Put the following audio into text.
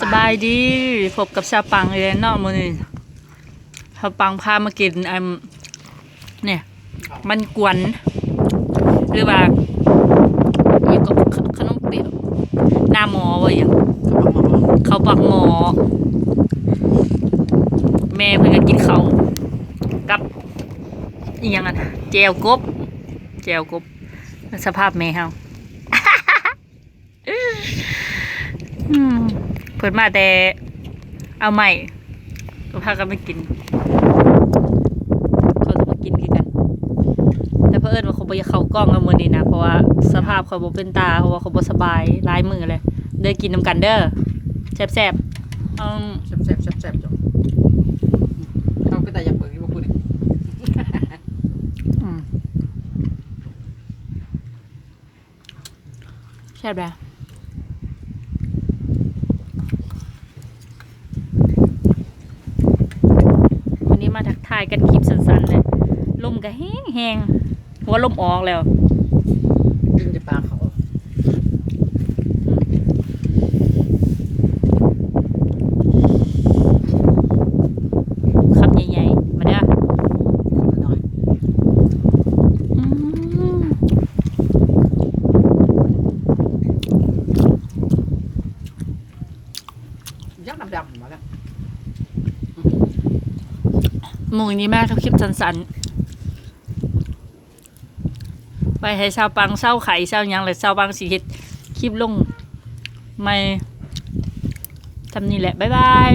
สบายดีพบกับชาวปังเลยเนาะมื้อนี้ชาวปังพามากินเนี่ยมันกวนหรือว่าอย่างกับขนมเปี๊ยะหน้าหมอว่าอย่างเขาปักหมอแม่เพิ่นก็กินเขากับอีหยังอ่ะแจวกบสภาพแม่เฮา เพิ่นมาแต่เอาใหม่ก็พากันไปกินเขาจะมากินกันแต่เพิ่นว่าเขาบ่อยากเข้ากล้องกันมื้อนี้นะเพราะว่าสภาพเขาบ่เป็นตาเพราะว่าเขาบ่สบายหลายมื้อเลยเด้อกินนำกันเด้อแซ่บแซ่บจ้ะเขาไปแต่อย่าเปิดที่มาพูดดิแซ่บแล้ววันนี้มาทักทายกันคลิปสั้นๆเลยลมก็แห้งๆหัวลมออกแล้ว ดึงจะปากเขาคำใหญ่ๆมาเด้อหน่อยยักษ์ดำๆมาแล้วหมูนี้แม่เขาคลิปสั้นๆไปให้ชาวปังเศร้าไข่เศร้ายังเลยชาวปังสีเฮ็ดคลิปลงไม่ทำนี่แหละบ๊ายบาย